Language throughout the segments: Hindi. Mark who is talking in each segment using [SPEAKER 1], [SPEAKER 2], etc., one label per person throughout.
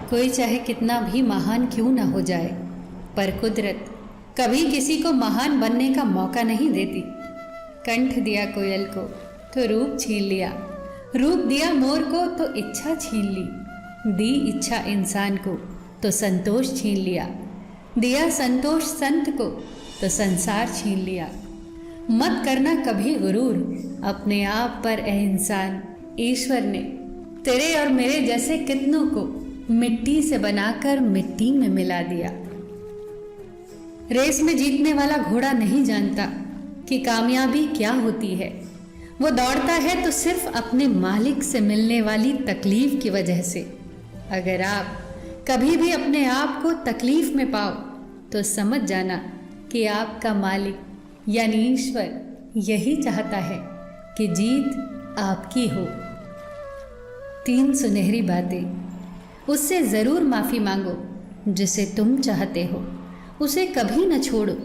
[SPEAKER 1] कोई चाहे कितना भी महान क्यों ना हो जाए, पर कुदरत कभी किसी को महान बनने का मौका नहीं देती। कंठ दिया कोयल को तो रूप छीन लिया, रूप दिया मोर को तो इच्छा छीन ली, दी इच्छा इंसान को तो संतोष छीन लिया, दिया संतोष संत को तो संसार छीन लिया। मत करना कभी गुरूर अपने आप पर ए इंसान, ईश्वर ने तेरे और मेरे जैसे कितनों को मिट्टी से बनाकर मिट्टी में मिला दिया। रेस में जीतने वाला घोड़ा नहीं जानता कि कामयाबी क्या होती है। वो दौड़ता है तो सिर्फ अपने मालिक से मिलने वाली तकलीफ की वजह से। अगर आप कभी भी अपने आप को तकलीफ में पाओ तो समझ जाना कि आपका मालिक यानी ईश्वर यही चाहता है कि जीत आपकी हो। 3 सुनहरी बातें। उससे ज़रूर माफ़ी मांगो जिसे तुम चाहते हो, उसे कभी न छोड़ो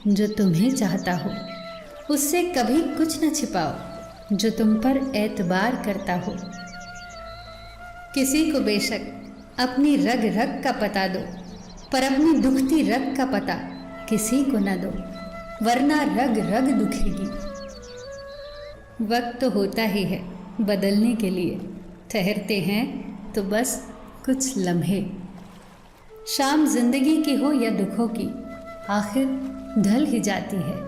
[SPEAKER 1] जो तुम्हें चाहता हो, उससे कभी कुछ न छिपाओ जो तुम पर एतबार करता हो। किसी को बेशक अपनी रग रग का पता दो, पर अपनी दुखती रग का पता किसी को न दो, वरना रग रग दुखेगी। वक्त तो होता ही है बदलने के लिए, ठहरते हैं तो बस कुछ लम्हे। शाम जिंदगी की हो या दुखों की, आखिर ढल ही जाती है।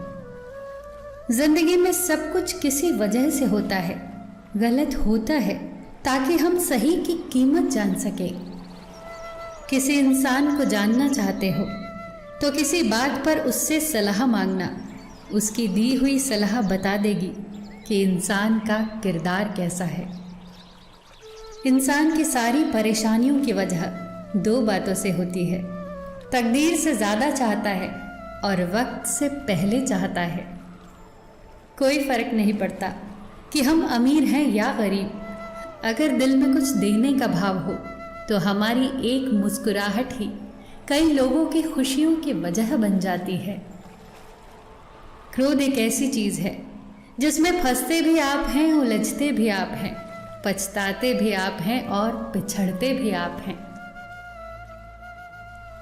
[SPEAKER 1] जिंदगी में सब कुछ किसी वजह से होता है, गलत होता है ताकि हम सही की कीमत जान सकें। किसी इंसान को जानना चाहते हो तो किसी बात पर उससे सलाह मांगना, उसकी दी हुई सलाह बता देगी कि इंसान का किरदार कैसा है। इंसान की सारी परेशानियों की वजह 2 बातों से होती है, तकदीर से ज़्यादा चाहता है और वक्त से पहले चाहता है। कोई फ़र्क नहीं पड़ता कि हम अमीर हैं या गरीब, अगर दिल में कुछ देने का भाव हो तो हमारी एक मुस्कुराहट ही कई लोगों की खुशियों की वजह बन जाती है। क्रोध एक ऐसी चीज़ है जिसमें फंसते भी आप हैं, उलझते भी आप हैं, पछताते भी आप हैं और पिछड़ते भी आप हैं।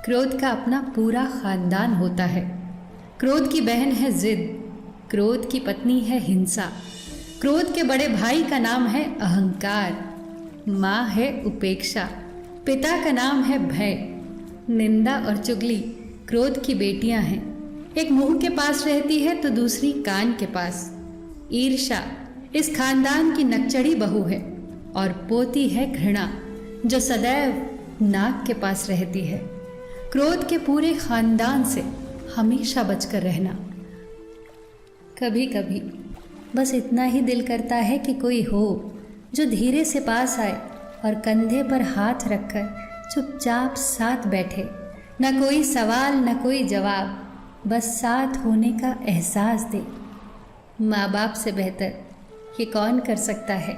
[SPEAKER 1] क्रोध का अपना पूरा खानदान होता है। क्रोध की बहन है जिद, क्रोध की पत्नी है हिंसा, क्रोध के बड़े भाई का नाम है अहंकार, माँ है उपेक्षा, पिता का नाम है भय। निंदा और चुगली क्रोध की बेटियां हैं, एक मुंह के पास रहती है तो दूसरी कान के पास। ईर्ष्या इस खानदान की नकचड़ी बहू है और पोती है घृणा जो सदैव नाक के पास रहती है। क्रोध के पूरे खानदान से हमेशा बचकर रहना। कभी कभी बस इतना ही दिल करता है कि कोई हो जो धीरे से पास आए और कंधे पर हाथ रखकर चुपचाप साथ बैठे, न कोई सवाल न कोई जवाब, बस साथ होने का एहसास दे। माँ बाप से बेहतर ये कौन कर सकता है।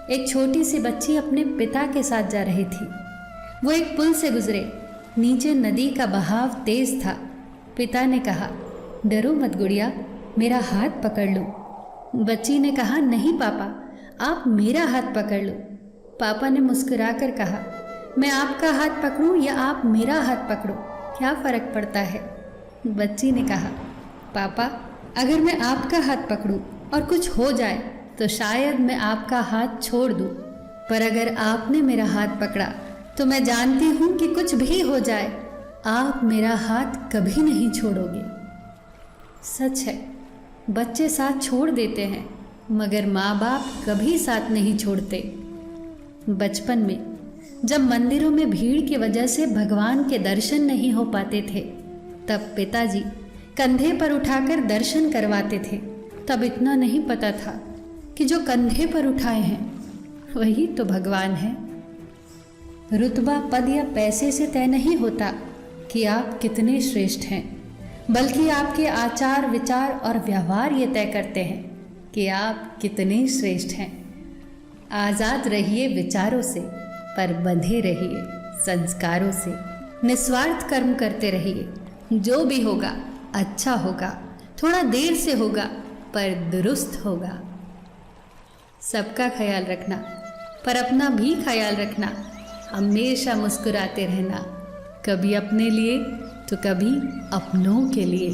[SPEAKER 1] एक छोटी सी बच्ची अपने पिता के साथ जा रही थी। वो एक पुल से गुजरे, नीचे नदी का बहाव तेज था। पिता ने कहा, डरो मत गुड़िया, मेरा हाथ पकड़ लो। बच्ची ने कहा, नहीं पापा, आप मेरा हाथ पकड़ लो। पापा ने मुस्कुराकर कहा, मैं आपका हाथ पकड़ूं या आप मेरा हाथ पकड़ो, क्या फ़र्क पड़ता है। बच्ची ने कहा, पापा, अगर मैं आपका हाथ पकड़ूं और कुछ हो जाए तो शायद मैं आपका हाथ छोड़ दूं, पर अगर आपने मेरा हाथ पकड़ा तो मैं जानती हूं कि कुछ भी हो जाए आप मेरा हाथ कभी नहीं छोड़ोगे। सच है, बच्चे साथ छोड़ देते हैं मगर माँ बाप कभी साथ नहीं छोड़ते। बचपन में जब मंदिरों में भीड़ की वजह से भगवान के दर्शन नहीं हो पाते थे, तब पिताजी कंधे पर उठाकर दर्शन करवाते थे। तब इतना नहीं पता था कि जो कंधे पर उठाए हैं वही तो भगवान है। रुतबा, पद या पैसे से तय नहीं होता कि आप कितने श्रेष्ठ हैं, बल्कि आपके आचार विचार और व्यवहार ये तय करते हैं कि आप कितने श्रेष्ठ हैं। आज़ाद रहिए विचारों से, पर बंधे रहिए संस्कारों से। निस्वार्थ कर्म करते रहिए, जो भी होगा अच्छा होगा, थोड़ा देर से होगा पर दुरुस्त होगा। सबका ख्याल रखना, पर अपना भी ख्याल रखना, हमेशा मुस्कुराते रहना, कभी अपने लिए तो कभी अपनों के लिए।